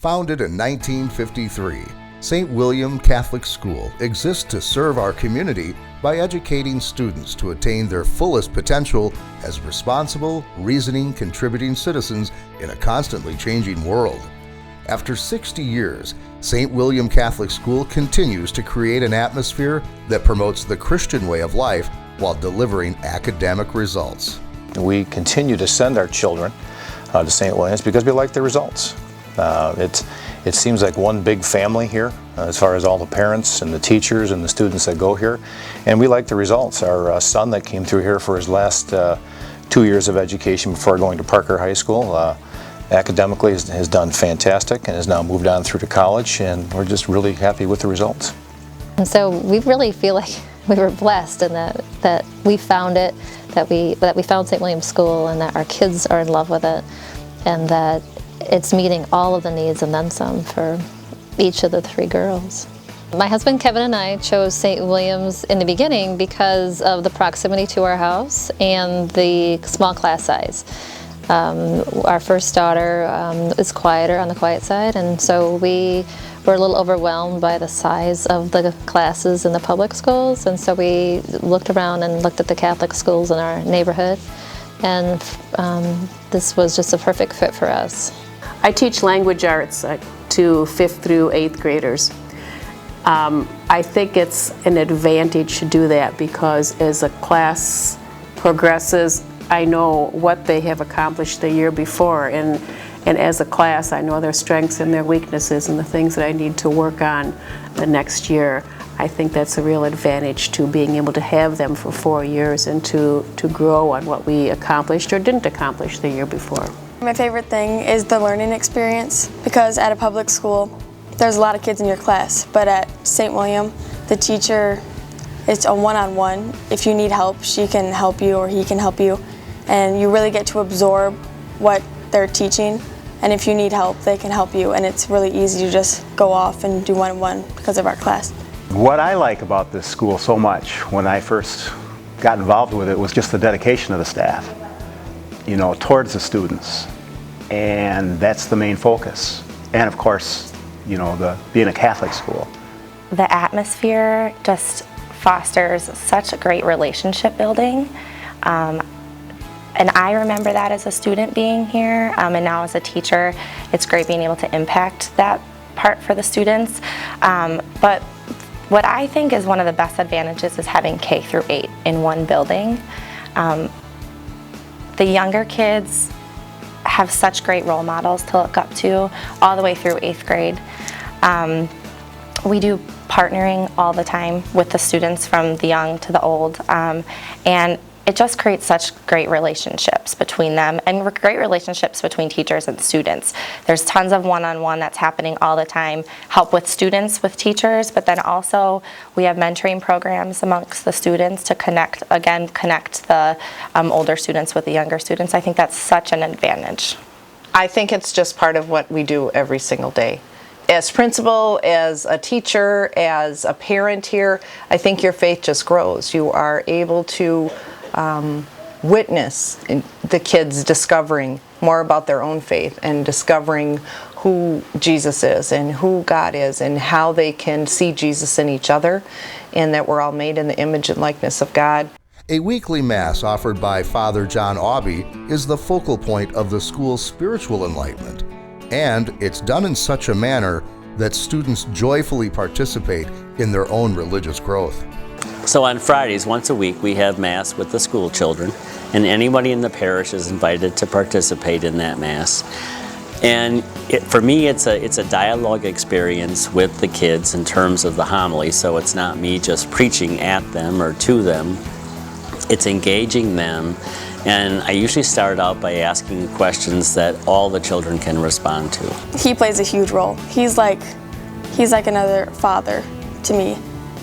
Founded in 1953, St. William Catholic School exists to serve our community by educating students to attain their fullest potential as responsible, reasoning, contributing citizens in a constantly changing world. After 60 years, St. William Catholic School continues to create an atmosphere that promotes the Christian way of life while delivering academic results. We continue to send our children to St. William's because we like the results. It seems like one big family here as far as all the parents and the teachers and the students that go here, and we like the results. Our son that came through here for his last 2 years of education before going to Parker High School academically has done fantastic and has now moved on through to college, and we're just really happy with the results. And so we really feel like we were blessed in that we found it, that we found St. William's School, and that our kids are in love with it, and that it's meeting all of the needs and then some for each of the 3 girls. My husband Kevin and I chose St. William's in the beginning because of the proximity to our house and the small class size. Our first daughter is quieter, on the quiet side, and so we were a little overwhelmed by the size of the classes in the public schools, and so we looked around and looked at the Catholic schools in our neighborhood, and this was just a perfect fit for us. I teach language arts to 5th through 8th graders. I think it's an advantage to do that because as a class progresses, I know what they have accomplished the year before, and as a class I know their strengths and their weaknesses and the things that I need to work on the next year. I think that's a real advantage to being able to have them for 4 years and to grow on what we accomplished or didn't accomplish the year before. My favorite thing is the learning experience, because at a public school there's a lot of kids in your class, but at St. William the teacher, it's a one-on-one. If you need help, she can help you or he can help you, and you really get to absorb what they're teaching, and if you need help they can help you, and it's really easy to just go off and do one-on-one because of our class. What I like about this school so much when I first got involved with it was just the dedication of the staff, you know, towards the students, and that's the main focus. And of course, you know, being a Catholic school. The atmosphere just fosters such a great relationship building, and I remember that as a student being here, and now as a teacher it's great being able to impact that part for the students. But what I think is one of the best advantages is having K through 8 in one building. The younger kids have such great role models to look up to all the way through 8th grade. We do partnering all the time with the students from the young to the old, and it just creates such great relationships between them and great relationships between teachers and students. There's tons of one-on-one that's happening all the time, help with students with teachers, but then also we have mentoring programs amongst the students to connect the older students with the younger students. I think that's such an advantage. I think it's just part of what we do every single day. As principal, as a teacher, as a parent here, I think your faith just grows. You are able to witness the kids discovering more about their own faith and discovering who Jesus is and who God is and how they can see Jesus in each other, and that we're all made in the image and likeness of God. A weekly Mass offered by Father John Aubie is the focal point of the school's spiritual enlightenment, and it's done in such a manner that students joyfully participate in their own religious growth. So on Fridays, once a week, we have Mass with the school children, and anybody in the parish is invited to participate in that Mass. And for me, it's a dialogue experience with the kids in terms of the homily, so it's not me just preaching at them or to them. It's engaging them, and I usually start out by asking questions that all the children can respond to. He plays a huge role. He's like another father to me.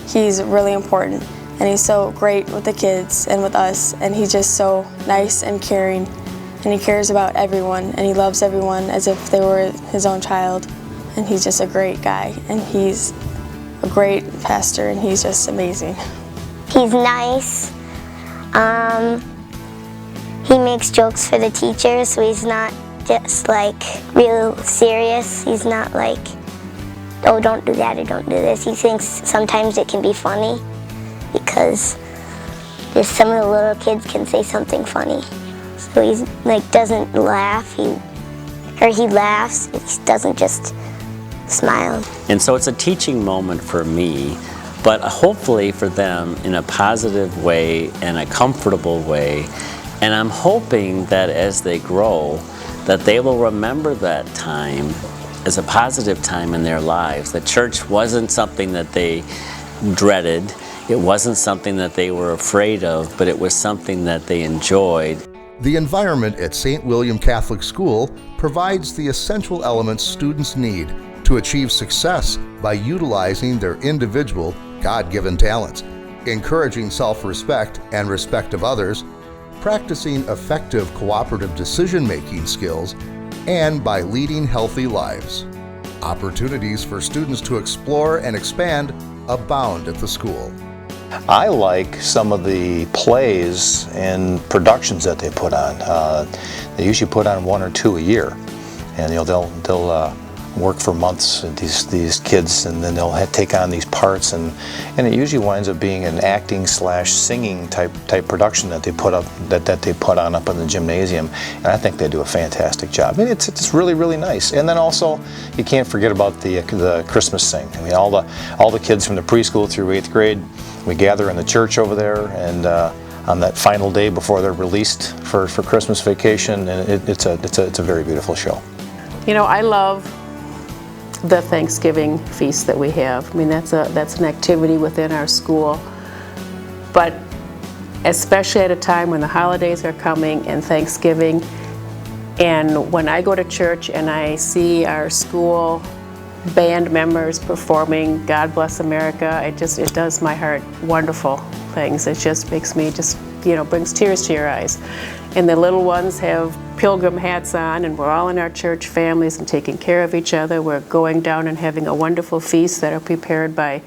He's really important, and he's so great with the kids and with us, and he's just so nice and caring, and he cares about everyone, and he loves everyone as if they were his own child, and he's just a great guy, and he's a great pastor, and he's just amazing. He's nice. He makes jokes for the teachers, so he's not just like real serious. He's not like, oh, don't do that or don't do this. He thinks sometimes it can be funny because just some of the little kids can say something funny. So he's like doesn't laugh. He laughs. He doesn't just smile. And so it's a teaching moment for me, but hopefully for them in a positive way and a comfortable way. And I'm hoping that as they grow, that they will remember that time as a positive time in their lives. That church wasn't something that they dreaded. It wasn't something that they were afraid of, but it was something that they enjoyed. The environment at St. William Catholic School provides the essential elements students need to achieve success by utilizing their individual, God-given talents, encouraging self-respect and respect of others, practicing effective cooperative decision-making skills, and by leading healthy lives. Opportunities for students to explore and expand abound at the school. I like some of the plays and productions that they put on. They usually put on 1 or 2 a year, and they'll work for months, these kids, and then they'll take on these parts, and it usually winds up being an acting / singing type production that they put up that they put on up in the gymnasium, and I think they do a fantastic job. And it's really, really nice. And then also you can't forget about the Christmas sing. I mean, all the kids from the preschool through 8th grade, we gather in the church over there, and on that final day before they're released for Christmas vacation, and it's a very beautiful show. You know, I love the Thanksgiving feast that we have. I mean, that's an activity within our school, but especially at a time when the holidays are coming and Thanksgiving, and when I go to church and I see our school band members performing God Bless America, it does my heart wonderful things. It just makes me brings tears to your eyes. And the little ones have pilgrim hats on, and we're all in our church families and taking care of each other. We're going down and having a wonderful feast that are prepared by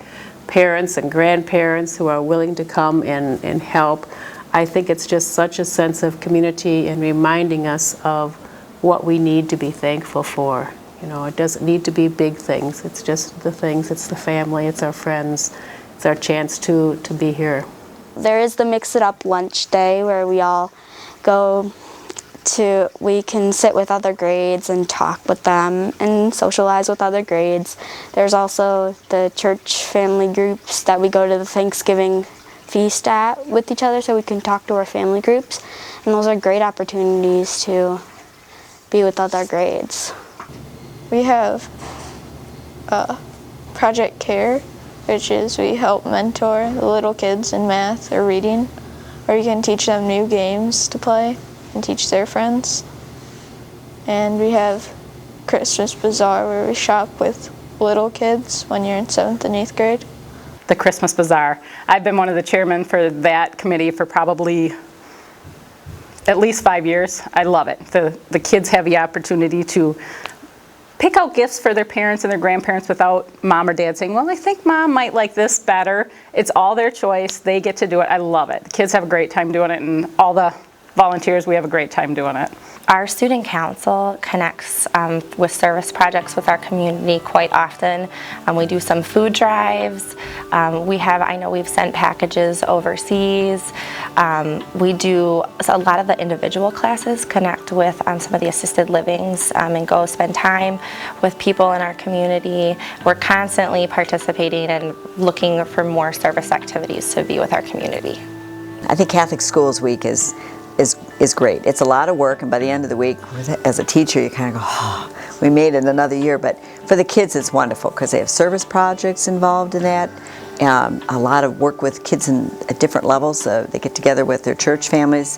parents and grandparents who are willing to come and help. I think it's just such a sense of community and reminding us of what we need to be thankful for. You know, it doesn't need to be big things. It's just the things. It's the family. It's our friends. It's our chance to be here. There is the Mix It Up lunch day where we all we can sit with other grades and talk with them and socialize with other grades. There's also the church family groups that we go to the Thanksgiving feast at with each other, so we can talk to our family groups. And those are great opportunities to be with other grades. We have Project Care, which is we help mentor the little kids in math or reading, or you can teach them new games to play and teach their friends. And we have Christmas Bazaar, where we shop with little kids when you're in 7th and 8th grade. The Christmas Bazaar. I've been one of the chairmen for that committee for probably at least 5 years. I love it. The kids have the opportunity to pick out gifts for their parents and their grandparents without mom or dad saying, well, I think mom might like this better. It's all their choice. They get to do it. I love it. The kids have a great time doing it, and all the volunteers, we have a great time doing it. Our student council connects with service projects with our community quite often. We do some food drives. I know we've sent packages overseas. We do a lot of the individual classes, connect with some of the assisted livings and go spend time with people in our community. We're constantly participating and looking for more service activities to be with our community. I think Catholic Schools Week is great. It's a lot of work, and by the end of the week, as a teacher, you kind of go, oh, we made it another year. But for the kids, it's wonderful because they have service projects involved in that. A lot of work with kids at different levels. They get together with their church families,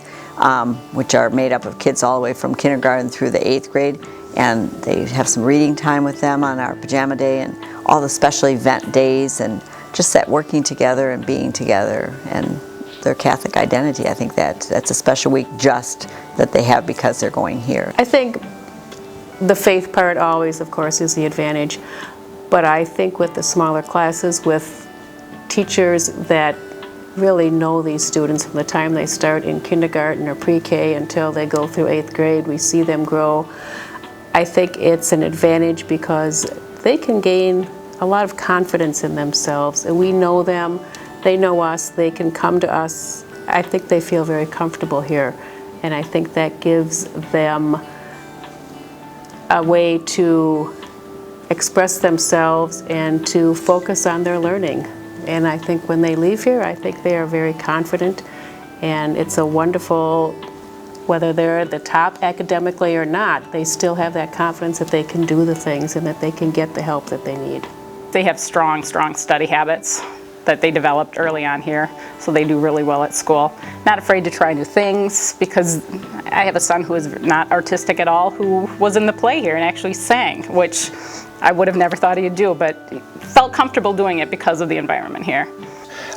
which are made up of kids all the way from kindergarten through the 8th grade. And they have some reading time with them on our pajama day and all the special event days, and just that working together and being together and their Catholic identity. I think that's a special week just that they have because they're going here. I think the faith part always, of course, is the advantage, but I think with the smaller classes, with teachers that really know these students from the time they start in kindergarten or pre-K until they go through 8th grade, we see them grow. I think it's an advantage because they can gain a lot of confidence in themselves, and we know them, they know us, they can come to us. I think they feel very comfortable here, and I think that gives them a way to express themselves and to focus on their learning. And I think when they leave here, I think they are very confident, and it's a wonderful, whether they're at the top academically or not, they still have that confidence that they can do the things and that they can get the help that they need. They have strong study habits that they developed early on here, so they do really well at school. Not afraid to try new things, because I have a son who is not artistic at all, who was in the play here and actually sang, which I would have never thought he'd do, but felt comfortable doing it because of the environment here.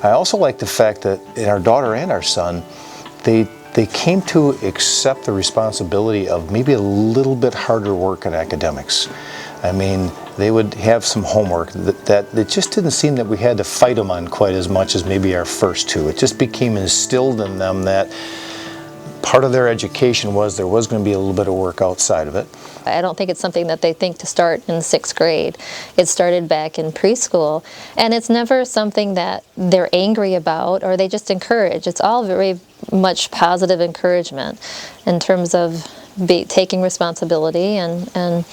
I also like the fact that in our daughter and our son, they came to accept the responsibility of maybe a little bit harder work in academics. I mean, they would have some homework that it just didn't seem that we had to fight them on quite as much as maybe our first two. It just became instilled in them that part of their education was there was going to be a little bit of work outside of it. I don't think it's something that they think to start in 6th grade. It started back in preschool, and it's never something that they're angry about or they just encourage. It's all very much positive encouragement in terms of taking responsibility and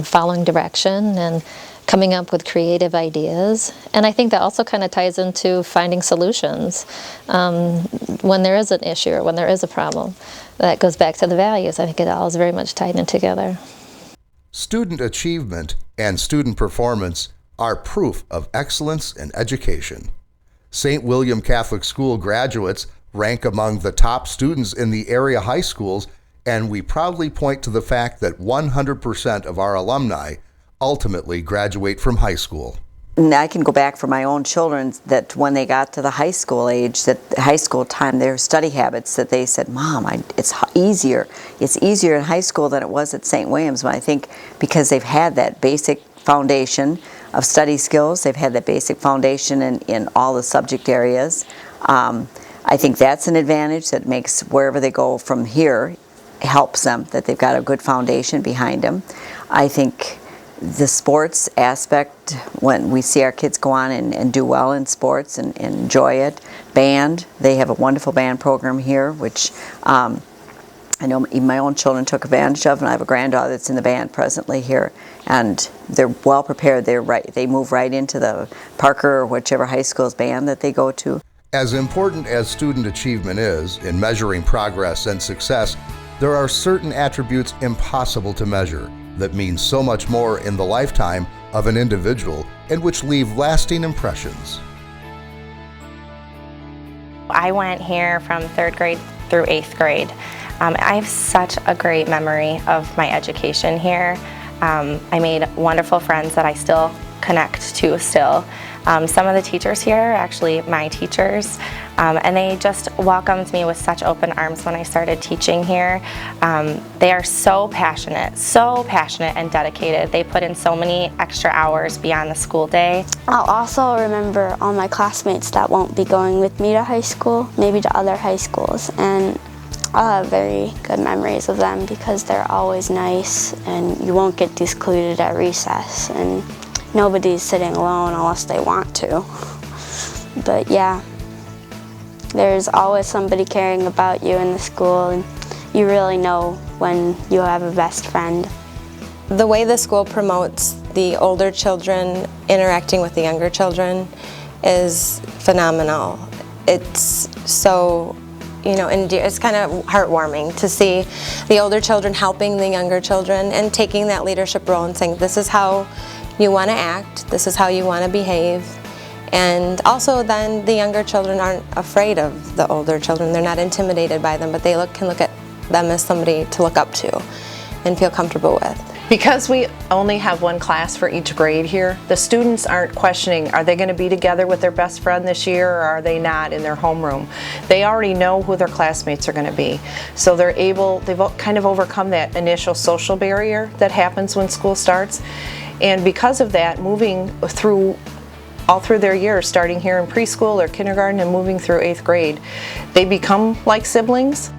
following direction and coming up with creative ideas. And I think that also kind of ties into finding solutions when there is an issue or when there is a problem. That goes back to the values. I think it all is very much tied in together. Student achievement and student performance are proof of excellence in education. St. William Catholic School graduates rank among the top students in the area high schools, and we proudly point to the fact that 100% of our alumni ultimately graduate from high school. And I can go back for my own children that when they got to the high school age, that high school time, their study habits, that they said, Mom, it's easier. It's easier in high school than it was at St. William's. But I think because they've had that basic foundation of study skills, they've had that basic foundation in all the subject areas. I think that's an advantage that makes wherever they go from here, helps them, that they've got a good foundation behind them. I think the sports aspect, when we see our kids go on and do well in sports and enjoy it. Band, they have a wonderful band program here, which I know even my own children took advantage of, and I have a granddaughter that's in the band presently here, and they're well prepared. They move right into the Parker or whichever high school's band that they go to. As important as student achievement is in measuring progress and success, there are certain attributes impossible to measure that mean so much more in the lifetime of an individual and which leave lasting impressions. I went here from 3rd grade through 8th grade. I have such a great memory of my education here. I made wonderful friends that I still connect to still. Some of the teachers here are actually my teachers, and they just welcomed me with such open arms when I started teaching here. They are so passionate and dedicated. They put in so many extra hours beyond the school day. I'll also remember all my classmates that won't be going with me to high school, maybe to other high schools, and I'll have very good memories of them because they're always nice and you won't get secluded at recess, and nobody's sitting alone unless they want to. But yeah, there's always somebody caring about you in the school, and you really know when you have a best friend. The way the school promotes the older children interacting with the younger children is phenomenal. It's so, it's kind of heartwarming to see the older children helping the younger children and taking that leadership role and saying, this is how you want to act, this is how you want to behave. And also then the younger children aren't afraid of the older children. They're not intimidated by them, but they can look at them as somebody to look up to and feel comfortable with. Because we only have one class for each grade here, the students aren't questioning, are they going to be together with their best friend this year, or are they not in their homeroom? They already know who their classmates are going to be. So they've kind of overcome that initial social barrier that happens when school starts. And because of that, moving all through their years, starting here in preschool or kindergarten and moving through 8th grade, they become like siblings.